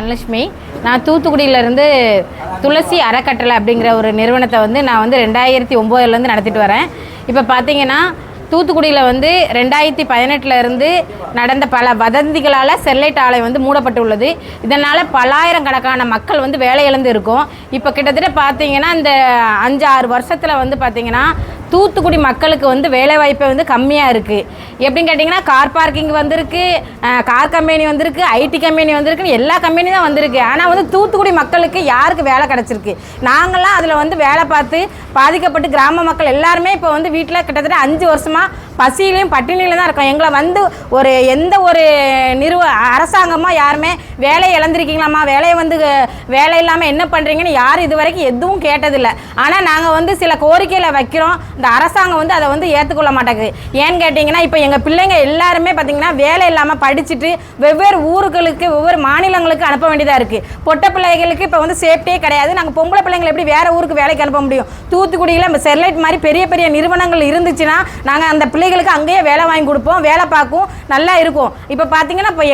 தனலட்சுமி. நான் தூத்துக்குடியிலேருந்து துளசி அறக்கட்டளை அப்படிங்கிற ஒரு நிறுவனத்தை நான் 2009 நடத்திட்டு வரேன். இப்போ பார்த்தீங்கன்னா தூத்துக்குடியில் 2018 நடந்த பல வதந்திகளால் ஸ்டெர்லைட் ஆலை மூடப்பட்டுள்ளது. இதனால் பல்லாயிரக்கணக்கான மக்கள் வேலை இழந்து இருக்கும். இப்போ கிட்டத்தட்ட பார்த்தீங்கன்னா இந்த 5-6 வருஷத்தில் பார்த்தீங்கன்னா தூத்துக்குடி மக்களுக்கு வேலைவாய்ப்பு கம்மியாக இருக்குது. எப்படின்னு கேட்டிங்கன்னா கார் பார்க்கிங் வந்திருக்கு, கார் கம்பெனி வந்திருக்கு, ஐடி கம்பெனி வந்திருக்குன்னு எல்லா கம்பெனி தான் வந்திருக்கு. ஆனால் தூத்துக்குடி மக்களுக்கு யாருக்கு வேலை கிடச்சிருக்கு? நாங்கள்லாம் அதில் வேலை பார்த்து பாதிக்கப்பட்டு கிராம மக்கள் எல்லாருமே இப்போ வீட்டில் கிட்டத்தட்ட 5 வருஷமாக பசியிலையும் பட்டினியில தான் இருக்கோம். எங்களை ஒரு எந்த ஒரு அரசாங்கமாக யாருமே வேலையை இழந்திருக்கீங்களாம்மா, வேலை இல்லாமல் என்ன பண்ணுறீங்கன்னு யாரும் இது வரைக்கும் எதுவும் கேட்டதில்லை. ஆனால் நாங்கள் சில கோரிக்கையில் வைக்கிறோம். இந்த அரசாங்கம் அதை ஏற்றுக்கொள்ள மாட்டேங்குது. ஏன்னு கேட்டிங்கன்னா இப்போ எங்கள் பிள்ளைங்க எல்லாருமே பார்த்திங்கன்னா வேலை இல்லாமல் படிச்சுட்டு வெவ்வேறு ஊர்களுக்கு வெவ்வேறு மாநிலங்களுக்கு அனுப்ப வேண்டியதாக இருக்குது. பொட்டை பிள்ளைகளுக்கு இப்போ சேஃப்டியே கிடையாது. நாங்கள் பொம்பளை பிள்ளைங்களை எப்படி வேறு ஊருக்கு வேலைக்கு அனுப்ப முடியும்? தூத்துக்குடியில் நம்ம ஸ்டெர்லைட் மாதிரி பெரிய பெரிய நிறுவனங்கள் இருந்துச்சுன்னா நாங்கள் அந்த பிள்ளைகளுக்கு அங்கேயே வேலை வாங்கி கொடுப்போம், வேலை பார்க்கும், நல்லா இருக்கும். இப்போ பார்த்தீங்கன்னா இப்போ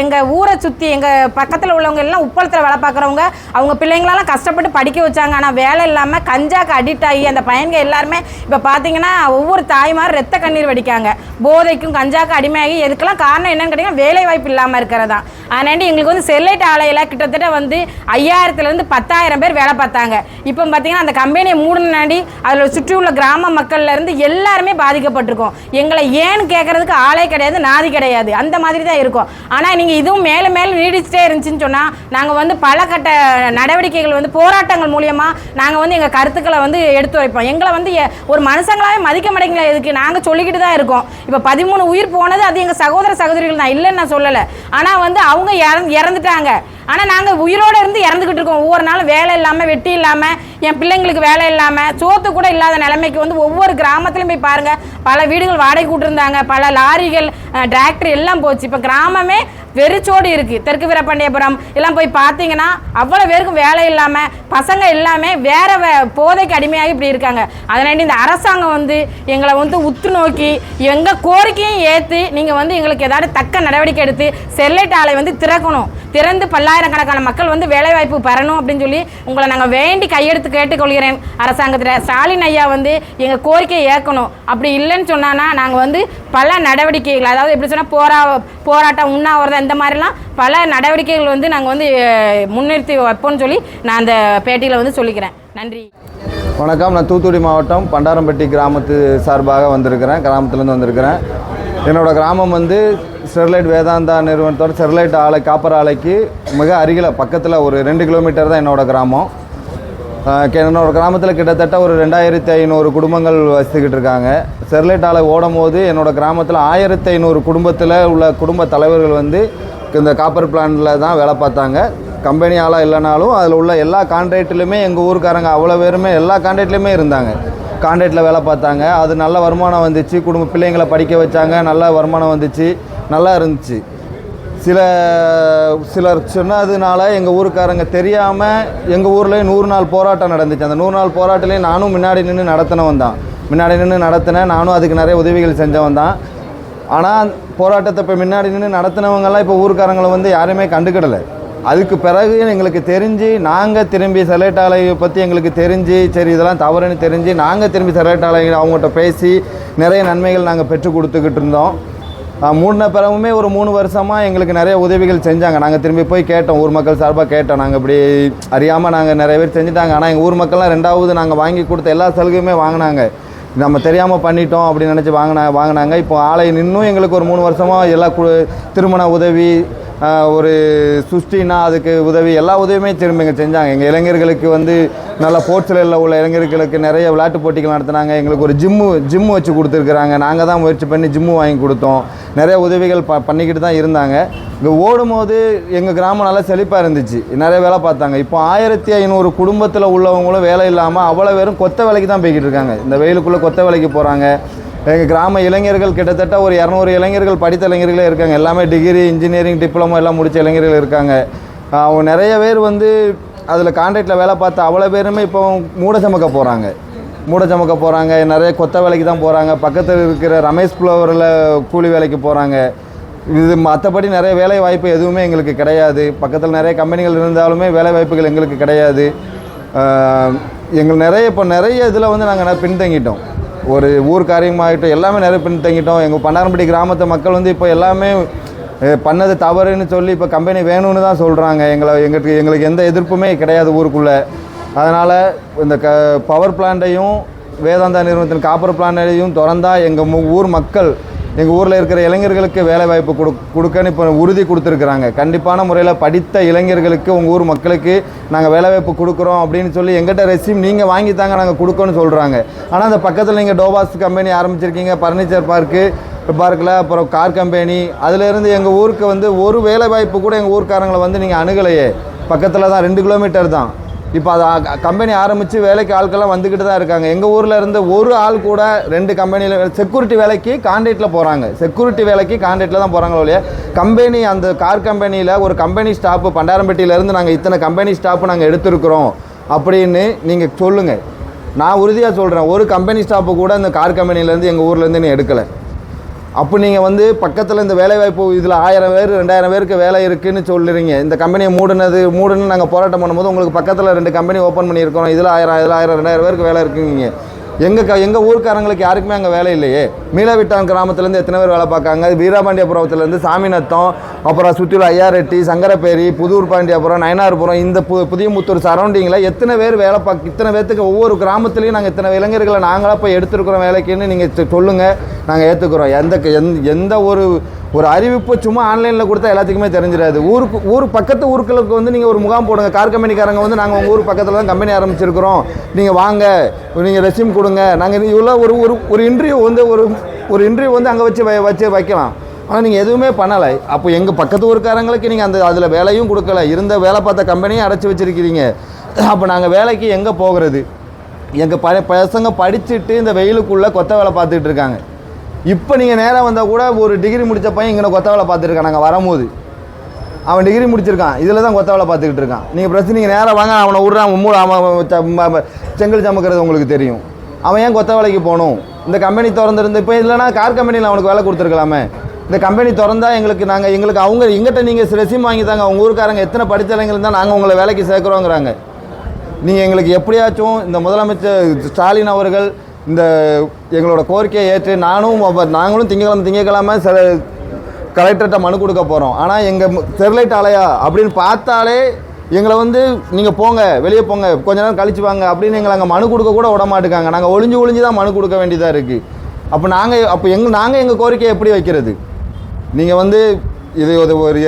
எங்கள் ஊரை சுற்றி எங்கள் பக்கத்தில் உள்ளவங்க எல்லாம் உப்பளத்தில் வேலை பார்க்குறவங்க அவங்க பிள்ளைங்களெல்லாம் கஷ்டப்பட்டு படிக்க வச்சாங்க. ஆனால் வேலை இல்லாமல் கஞ்சாக்கு அடிக்ட் ஆகி அந்த பையன்கள் எல்லாருமே இப்போ பார்த்தீங்கன்னா ஒவ்வொரு தாய்மார் ரத்த கண்ணீர் வடிக்காங்க. போதைக்கும் கஞ்சாக்கு அடிமையாகி எதுக்கெல்லாம் காரணம் என்னன்னு கேட்டிங்கன்னா வேலை வாய்ப்பு இல்லாமல் இருக்கிறதா. அதனால எங்களுக்கு ஸ்டெர்லைட் ஆலையில் கிட்டத்தட்ட 5000 to 10,000 பேர் வேலை பார்த்தாங்க. இப்போ பார்த்தீங்கன்னா அந்த கம்பெனியை மூடினாடி அதில் சுற்றி உள்ள கிராம மக்கள்லேருந்து எல்லாருமே பாதிக்கப்பட்டிருக்கோம். எங்களை ஏன்னு கேட்குறதுக்கு ஆளே கிடையாது, நாதி கிடையாது, அந்த மாதிரி தான் இருக்கும். ஆனால் நீங்கள் இதுவும் மேலே மேலே நீடிச்சுட்டே இருந்துச்சுன்னு சொன்னால் நாங்கள் பல கட்ட நடவடிக்கைகள் போராட்டங்கள் மூலியமாக நாங்கள் எங்கள் கருத்துக்களை எடுத்து வைப்போம். எங்களை ஒரு மனுஷங்களாவே மதிக்க மாட்டேங்களா? இதுக்கு நாங்கள் சொல்லிக்கிட்டு தான் இருக்கோம். இப்போ 13 உயிர் போனது அது எங்கள் சகோதர சகோதரிகள் தான், இல்லைன்னு நான் சொல்லலை. ஆனால் அவங்க இறந்துட்டாங்க. ஆனால் நாங்கள் உயிரோடு இருந்து இறந்துக்கிட்டு இருக்கோம். ஒவ்வொரு நாளும் வேலை இல்லாமல், வெட்டி இல்லாமல், என் பிள்ளைங்களுக்கு வேலை இல்லாமல், சோத்து கூட இல்லாத நிலைமைக்கு ஒவ்வொரு கிராமத்துலையும் போய் பாருங்கள். பல வீடுகள் வாடகை கூட்டிருந்தாங்க, பல லாரிகள், டிராக்டர் எல்லாம் போச்சு. இப்போ கிராமமே வெறிச்சோடு இருக்குது. தெற்கு வீரபாண்டியபுரம் எல்லாம் போய் பார்த்தீங்கன்னா அவ்வளோ பேருக்கும் வேலை இல்லாமல் பசங்க எல்லாமே வேறு போதைக்கு அடிமையாகி இப்படி இருக்காங்க. அதனால இந்த அரசாங்கம் எங்களை உற்று நோக்கி எங்கள் கோரிக்கையும் ஏற்று நீங்கள் எங்களுக்கு ஏதாவது தக்க நடவடிக்கை எடுத்து ஸ்டெர்லைட் ஆலை திறக்கணும். திறந்து பல்லாயிரக்கணக்கான மக்கள் வேலைவாய்ப்பு பெறணும் அப்படின்னு சொல்லி உங்களை நாங்கள் வேண்டி கையெடுத்து கேட்டுக்கொள்கிறேன். அரசாங்கத்தில் ஸ்டாலின் ஐயா எங்கள் கோரிக்கையை ஏற்கணும். அப்படி இல்லைன்னு சொன்னான்னா நாங்கள் பல நடவடிக்கைகள், அதாவது எப்படி சொன்னால் போராட்டம், உண்ணாவிரதம், இந்த மாதிரிலாம் பல நடவடிக்கைகள் நாங்கள் முன்னிறுத்தி வைப்போம்னு சொல்லி நான் அந்த பேட்டியில் சொல்லிக்கிறேன். நன்றி. வணக்கம். நான் தூத்துக்குடி மாவட்டம் பண்டாரம்பட்டி கிராமத்து சார்பாக கிராமத்துலேருந்து வந்திருக்கிறேன். என்னோடய கிராமம் ஸ்டெர்லைட் வேதாந்தா நிறுவனத்தோட ஸ்டெர்லைட் ஆலை காப்பர் ஆலைக்கு மிக அருகில் பக்கத்தில் ஒரு 2 கிலோமீட்டர் தான் என்னோடய கிராமம். என்னோடய கிராமத்தில் கிட்டத்தட்ட ஒரு 2500 குடும்பங்கள் வசித்துக்கிட்டு இருக்காங்க. ஸ்டெர்லைட் ஆலை ஓடும் போது என்னோடய கிராமத்தில் 1500 குடும்பத்தில் உள்ள குடும்ப தலைவர்கள் இந்த காப்பர் பிளான்ட்டில் தான் வேலை பார்த்தாங்க. கம்பெனி ஆளாக இல்லைனாலும் அதில் உள்ள எல்லா கான்ட்ராக்ட்லையுமே எங்கள் ஊருக்காரங்க அவ்வளோ பேருமே எல்லா கான்ட்ராக்ட்லேயுமே இருந்தாங்க. கான்ட்ராக்டில் வேலை பார்த்தாங்க. அது நல்ல வருமானம் வந்துச்சு. குடும்ப பிள்ளைங்களை படிக்க வச்சாங்க. நல்ல வருமானம் வந்துச்சு, நல்லா இருந்துச்சு. சிலர் சொன்னதுனால எங்கள் ஊருக்காரங்க தெரியாமல் எங்கள் ஊரில் 100 நாள் போராட்டம் நடந்துச்சு. அந்த 100 நாள் போராட்டத்துலேயும் நானும் முன்னாடி நின்று நடத்தினவன் தான். நானும் அதுக்கு நிறைய உதவிகள் செஞ்சவன் தான். ஆனால் போராட்டத்தை இப்போ முன்னாடி நின்று நடத்தினவங்கெல்லாம் இப்போ ஊருக்காரங்களை யாருமே கண்டுக்கிடலை. அதுக்கு பிறகு எங்களுக்கு தெரிஞ்சு நாங்கள் திரும்பி ஸ்டெர்லைட் ஆலையை பற்றி எங்களுக்கு தெரிஞ்சு சரி இதெல்லாம் தவறுன்னு தெரிஞ்சு நாங்கள் திரும்பி ஸ்டெர்லைட் ஆலை அவங்ககிட்ட பேசி நிறைய நன்மைகள் நாங்கள் பெற்று கொடுத்துக்கிட்டு இருந்தோம். மூடின பிறகுமே ஒரு 3 வருஷமாக எங்களுக்கு நிறைய உதவிகள் செஞ்சாங்க. நாங்கள் திரும்பி போய் கேட்டோம், ஊர் மக்கள் சார்பாக கேட்டோம். நாங்கள் இப்படி அறியாமல் நாங்கள் நிறைய பேர் செஞ்சுட்டாங்க. ஆனால் எங்கள் ஊர் மக்கள்லாம் 2வது நாங்கள் வாங்கி கொடுத்த எல்லா சலுகையுமே வாங்கினாங்க. நம்ம தெரியாமல் பண்ணிட்டோம் அப்படின்னு நினச்சி வாங்கினாங்க. இப்போ ஆலை இன்னும் எங்களுக்கு ஒரு 3 வருஷமாக எல்லா திருமண உதவி, ஒரு சுஷ்டினா அதுக்கு உதவி, எல்லா உதவியுமே திரும்ப இங்கே செஞ்சாங்க. எங்கள் இளைஞர்களுக்கு நல்ல போர்ட்ஸில் உள்ள இளைஞர்களுக்கு நிறைய விளையாட்டு போட்டிகள் நடத்தினாங்க. எங்களுக்கு ஒரு ஜிம்மு வச்சு கொடுத்துருக்குறாங்க. நாங்கள் தான் முயற்சி பண்ணி ஜிம்மு வாங்கி கொடுத்தோம். நிறைய உதவிகள் பண்ணிக்கிட்டு தான் இருந்தாங்க. இங்கே ஓடும்போது எங்கள் கிராமம் நல்லா செழிப்பாக இருந்துச்சு, நிறைய வேலை பார்த்தாங்க. இப்போ 1500 குடும்பத்தில் உள்ளவங்களும் வேலை இல்லாமல் அவ்வளோ பேரும் கொத்த வேலைக்கு தான் போய்கிட்டு இருக்காங்க. இந்த வெயிலுக்குள்ளே கொத்த வேலைக்கு போகிறாங்க. எங்கள் கிராம இளைஞர்கள் கிட்டத்தட்ட ஒரு 200 இளைஞர்கள் படித்த இளைஞர்களே இருக்காங்க. எல்லாமே டிகிரி, இன்ஜினியரிங், டிப்ளமோ எல்லாம் முடித்த இளைஞர்கள் இருக்காங்க. அவங்க நிறைய பேர் அதில் கான்ட்ராக்டில் வேலை பார்த்த அவ்வளோ பேருமே இப்போ மூட சமக்க போகிறாங்க. நிறைய கொத்த வேலைக்கு தான் போகிறாங்க. பக்கத்தில் இருக்கிற ரமேஷ் ஃப்ளவரில் கூலி வேலைக்கு போகிறாங்க. இது மற்றபடி நிறைய வேலை வாய்ப்பு எதுவுமே எங்களுக்கு கிடையாது. பக்கத்தில் நிறைய கம்பெனிகள் இருந்தாலுமே வேலை வாய்ப்புகள் எங்களுக்கு கிடையாது. இப்போ நிறைய இதில் வந்து நாங்கள் பின்தங்கிட்டோம். ஒரு ஊர் காரியமாகிட்டோம், எல்லாமே நிறைய பின்தங்கிட்டோம். எங்கள் பண்டாரம்பட்டி கிராமத்து மக்கள் வந்து இப்போ எல்லாமே பண்ணது தவறுன்னு சொல்லி இப்போ கம்பெனி வேணும்னு தான் சொல்கிறாங்க. எங்களுக்கு எந்த எதிர்ப்புமே கிடையாது ஊருக்குள்ளே. அதனால் இந்த பவர் பிளான்ட்டையும் வேதாந்தா நிறுவனத்தின் காப்பர் பிளான்ட்டையும் திறந்தா எங்கள் ஊர் மக்கள், எங்கள் ஊரில் இருக்கிற இளைஞர்களுக்கு வேலை வாய்ப்பு கொடுக்கன்னு இப்போ உறுதி கொடுத்துருக்குறாங்க. கண்டிப்பான முறையில் படித்த இளைஞர்களுக்கு உங்கள் ஊர் மக்களுக்கு நாங்கள் வேலை வாய்ப்பு கொடுக்குறோம் அப்படின்னு சொல்லி எங்கிட்ட ரெஸ்யூம் நீங்கள் வாங்கித்தாங்க நாங்கள் கொடுக்கணும்னு சொல்கிறாங்க. ஆனால் அந்த பக்கத்தில் நீங்கள் டோபாஸ் கம்பெனி ஆரம்பிச்சிருக்கீங்க, ஃபர்னிச்சர் பார்க்கில், அப்புறம் கார் கம்பெனி, அதிலேருந்து எங்கள் ஊருக்கு வந்து ஒரு வேலை வாய்ப்பு கூட எங்கள் ஊர்க்காரங்களை வந்து நீங்கள் அணுகலையே. பக்கத்தில் தான் 2 கிலோமீட்டர் தான். இப்போ அது கம்பெனி ஆரம்பித்து வேலைக்கு ஆட்கள்லாம் வந்துக்கிட்டு தான் இருக்காங்க. எங்கள் ஊரில் இருந்து ஒரு ஆள் கூட 2 கம்பெனியில் செக்யூரிட்டி வேலைக்கு கான்ட்ராக்டில் போகிறாங்க. செக்யூரிட்டி வேலைக்கு கான்ட்ராக்டில் தான் போகிறாங்களோ இல்லையா. கம்பெனி அந்த கார் கம்பெனியில் ஒரு கம்பெனி ஸ்டாப்பு பண்டாரம்பட்டியிலேருந்து நாங்கள் இத்தனை கம்பெனி ஸ்டாப்பு நாங்கள் எடுத்துருக்குறோம் அப்படின்னு நீங்கள் சொல்லுங்கள். நான் உறுதியாக சொல்கிறேன், ஒரு கம்பெனி ஸ்டாப்பு கூட இந்த கார் கம்பெனிலேருந்து எங்கள் ஊர்லேருந்து நீ எடுக்கலை. அப்போ நீங்கள் வந்து பக்கத்தில் இந்த வேலைவாய்ப்பு இதில் 1000 பேர் 2000 பேருக்கு வேலை இருக்குதுன்னு சொல்லுறீங்க. இந்த கம்பெனியை மூடுன்னு நாங்கள் போராட்டம் பண்ணும்போது உங்களுக்கு பக்கத்தில் 2 கம்பெனி ஓப்பன் பண்ணியிருக்கோம், இதில் 1000 2000 பேருக்கு வேலை இருக்குங்க. எங்கள் ஊர்க்காரங்களுக்கு யாருக்குமே அங்கே வேலை இல்லையே. மீளவிட்டான் கிராமத்துலேருந்து எத்தனை பேர் வேலை பார்க்காங்க. வீரபாண்டியபுரத்துலேருந்து சாமிநத்தம், அப்புறம் சுற்றியுள்ள ஐயாரெட்டி, சங்கரப்பேரி, புதூர் பாண்டியபுரம், நயனார்புரம், இந்த புதியமுத்தூர் சரௌண்டிங்கில் இத்தனை பேர்த்துக்கு ஒவ்வொரு கிராமத்துலேயும் நாங்கள் இத்தனை இளைஞர்களை நாங்களாக போய் எடுத்துருக்குறோம் வேலைக்குன்னு நீங்கள் சொல்லுங்கள், நாங்கள் ஏற்றுக்குறோம். எந்த ஒரு அறிவிப்பு சும்மா ஆன்லைனில் கொடுத்தா எல்லாத்துக்குமே தெரிஞ்சிடாது. பக்கத்து ஊர்களுக்கு வந்து நீங்கள் ஒரு முகாம் போடுங்க. கார் கம்பெனிக்காரங்க வந்து நாங்கள் உங்கள் ஊர் பக்கத்தில் தான் கம்பெனி ஆரம்பிச்சிருக்கிறோம், நீங்கள் வாங்க, நீங்கள் ரெஸ்யூம் கொடுங்க, நாங்கள் இவ்வளோ ஒரு இன்டர்வியூ வந்து ஒரு இன்டர்வியூ வந்து அங்கே வச்சு வைக்கலாம். ஆனால் நீங்கள் எதுவுமே பண்ணலை. அப்போ எங்கள் பக்கத்து ஊருக்காரங்களுக்கு நீங்கள் அதில் வேலையும் கொடுக்கல, இருந்த வேலை பார்த்த கம்பெனியும் அடைச்சி வச்சுருக்கிறீங்க. அப்போ நாங்கள் வேலைக்கு எங்கே போகிறது? எங்கள் பசங்க படிச்சுட்டு இந்த வெயிலுக்குள்ளே கொத்த வேலை பார்த்துட்டு இருக்காங்க. இப்போ நீங்கள் நேராக வந்தால் கூட ஒரு டிகிரி முடித்த பையன் இங்கே கொத்த வேலை பார்த்துருக்கான். நாங்கள் வரும்போது அவன் டிகிரி முடிச்சிருக்கான், இதில் தான் கொத்த வேலை பார்த்துக்கிட்டு இருக்கான். நீங்கள் பிரச்சனை நீங்கள் நேராக வாங்க, அவனை விட்றான், அவன் செங்கல் சமைக்கிறது உங்களுக்கு தெரியும். அவன் ஏன் கொத்த வேலைக்கு போகணும்? இந்த கம்பெனி திறந்துருந்து இப்போ இல்லைனா கார் கம்பெனியில் அவனுக்கு வேலை கொடுத்துருக்கலாமே. இந்த கம்பெனி திறந்தா எங்களுக்கு அவங்க எங்கிட்ட நீங்கள் ரெஸ்யூம் வாங்கி தாங்க. அவங்க ஊருக்காரங்க எத்தனை படித்த இளைஞர்கள் தான் நாங்கள் உங்களை வேலைக்கு சேர்க்குறோங்கிறாங்க. நீங்கள் எங்களுக்கு எப்படியாச்சும் இந்த முதலமைச்சர் ஸ்டாலின் அவர்கள் இந்த எங்களோட கோரிக்கையை ஏற்று நாங்களும் திங்கக்கிழமை கலெக்டர்கிட்ட மனு கொடுக்க போகிறோம். ஆனால் எங்கள் ஸ்டெர்லைட் ஆலையா அப்படின்னு பார்த்தாலே எங்களை வந்து நீங்கள் போங்க, வெளியே போங்க, கொஞ்ச நேரம் கழிச்சு வாங்க அப்படின்னு எங்களை அங்கே மனு கொடுக்க கூட விட மாட்டேங்காங்க. நாங்கள் ஒளிஞ்சு தான் மனு கொடுக்க வேண்டியதாக இருக்குது. அப்போ நாங்கள் எங்கள் கோரிக்கையை எப்படி வைக்கிறது? நீங்கள் வந்து இது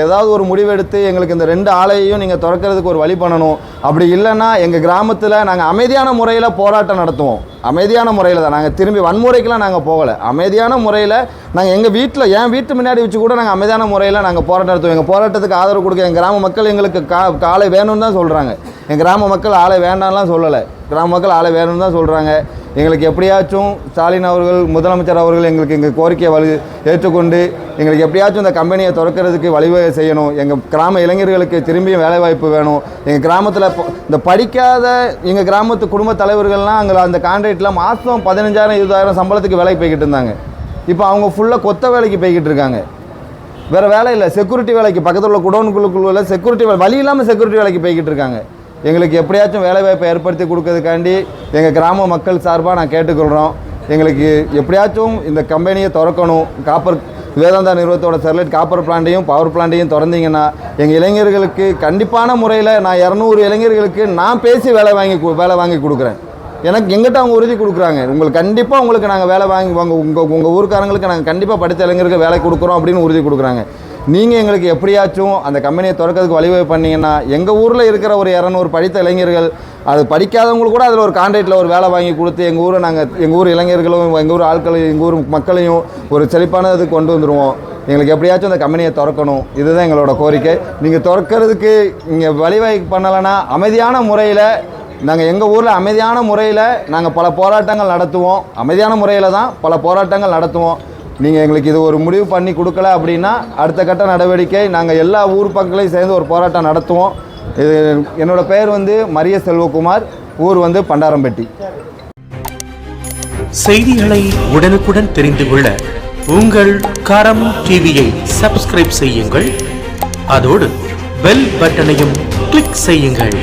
ஏதாவது ஒரு முடிவெடுத்து எங்களுக்கு இந்த 2 ஆலையையும் நீங்கள் திறக்கிறதுக்கு ஒரு வழி பண்ணணும். அப்படி இல்லைன்னா எங்கள் கிராமத்தில் நாங்கள் அமைதியான முறையில் போராட்டம் நடத்துவோம். அமைதியான முறையில் தான், நாங்கள் திரும்பி வன்முறைக்கெலாம் நாங்கள் போகலை. அமைதியான முறையில் நாங்கள் எங்கள் வீட்டில் என் வீட்டு முன்னாடி வச்சு கூட நாங்கள் அமைதியான முறையில் நாங்கள் போராட்டம் நடத்துவோம். எங்கள் போராட்டத்துக்கு ஆதரவு கொடுக்க எங்கள் கிராம மக்கள் எங்களுக்கு ஆலை வேணும்னு தான் சொல்கிறாங்க. எங்கள் கிராம மக்கள் ஆலை வேண்டாம்லாம் சொல்லலை, கிராம மக்கள் ஆலை வேணும்னு தான் சொல்கிறாங்க. எங்களுக்கு எப்படியாச்சும் ஸ்டாலின் அவர்கள், முதலமைச்சர் அவர்கள் எங்களுக்கு எங்கள் கோரிக்கையை ஏற்றுக்கொண்டு எங்களுக்கு எப்படியாச்சும் இந்த கம்பெனியை திறக்கிறதுக்கு வழிவகை செய்யணும். எங்கள் கிராம இளைஞர்களுக்கு திரும்பியும் வேலைவாய்ப்பு வேணும். எங்கள் கிராமத்தில் இந்த படிக்காத எங்கள் கிராமத்து குடும்ப தலைவர்கள்லாம் அங்கே அந்த கான்ட்ராக்டில் மாதம் 15,000 20,000 சம்பளத்துக்கு வேலைக்கு போய்கிட்டு இருந்தாங்க. இப்போ அவங்க ஃபுல்லாக கொத்த வேலைக்கு போய்கிட்டு இருக்காங்க. வேறு வேலை இல்லை, செக்யூரிட்டி வேலைக்கு பக்கத்தில் உள்ள குடோனுக்குள்ள செக்யூரிட்டி வழி இல்லாமல் செக்யூரிட்டி வேலைக்கு போய்கிட்டு இருக்காங்க. எங்களுக்கு எப்படியாச்சும் வேலைவாய்ப்பை ஏற்படுத்தி கொடுக்கறதுக்காண்டி எங்கள் கிராம மக்கள் சார்பாக நான் கேட்டுக்கொள்கிறோம். எங்களுக்கு எப்படியாச்சும் இந்த கம்பெனியை திறக்கணும். வேதாந்தா நிறுவனத்தோட ஸ்டெர்லைட் காப்பர் பிளான்ட்டையும் பவர் பிளான்ட்டையும் திறந்தீங்கன்னா எங்கள் இளைஞர்களுக்கு கண்டிப்பான முறையில் நான் 200 இளைஞர்களுக்கு நான் பேசி வேலை வாங்கி கொடுக்குறேன். எங்கிட்ட அவங்க உறுதி கொடுக்குறாங்க, உங்களுக்கு நாங்கள் வேலை வாங்கி உங்கள் ஊருக்காரங்களுக்கு நாங்கள் கண்டிப்பாக படித்த இளைஞர்களுக்கு வேலை கொடுக்குறோம் அப்படின்னு உறுதி கொடுக்குறாங்க. நீங்கள் எங்களுக்கு எப்படியாச்சும் அந்த கம்பெனியை திறக்கிறதுக்கு வழிவகை பண்ணிங்கன்னா எங்கள் ஊரில் இருக்கிற ஒரு 200 படித்த இளைஞர்கள், அது படிக்காதவங்களுக்கு கூட அதில் ஒரு கான்ட்ராக்டில் ஒரு வேலை வாங்கி கொடுத்து எங்கள் ஊர் இளைஞர்களும் எங்கள் ஊர் ஆட்களையும் எங்கள் ஊர் மக்களையும் ஒரு செழிப்பானது கொண்டு வந்துடுவோம். எங்களுக்கு எப்படியாச்சும் அந்த கம்பெனியை திறக்கணும், இதுதான் எங்களோட கோரிக்கை. நீங்கள் திறக்கிறதுக்கு நீங்கள் வழிவகை பண்ணலைன்னா அமைதியான முறையில் நாங்கள் எங்கள் ஊரில் அமைதியான முறையில் நாங்கள் பல போராட்டங்கள் நடத்துவோம். அமைதியான முறையில் தான் பல போராட்டங்கள் நடத்துவோம். நீங்கள் எங்களுக்கு இது ஒரு முடிவு பண்ணி கொடுக்கல அப்படின்னா அடுத்த கட்ட நடவடிக்கை நாங்கள் எல்லா ஊர் பக்கங்களையும் சேர்ந்து ஒரு போராட்டம் நடத்துவோம். இது என்னோடய பெயர் வந்து மரிய செல்வகுமார், ஊர் வந்து பண்டாரம்பட்டி. செய்திகளை உடனுக்குடன் தெரிந்து கொள்ள உங்கள் கரம் டிவியை சப்ஸ்கிரைப் செய்யுங்கள், அதோடு பெல் பட்டனையும் கிளிக் செய்யுங்கள்.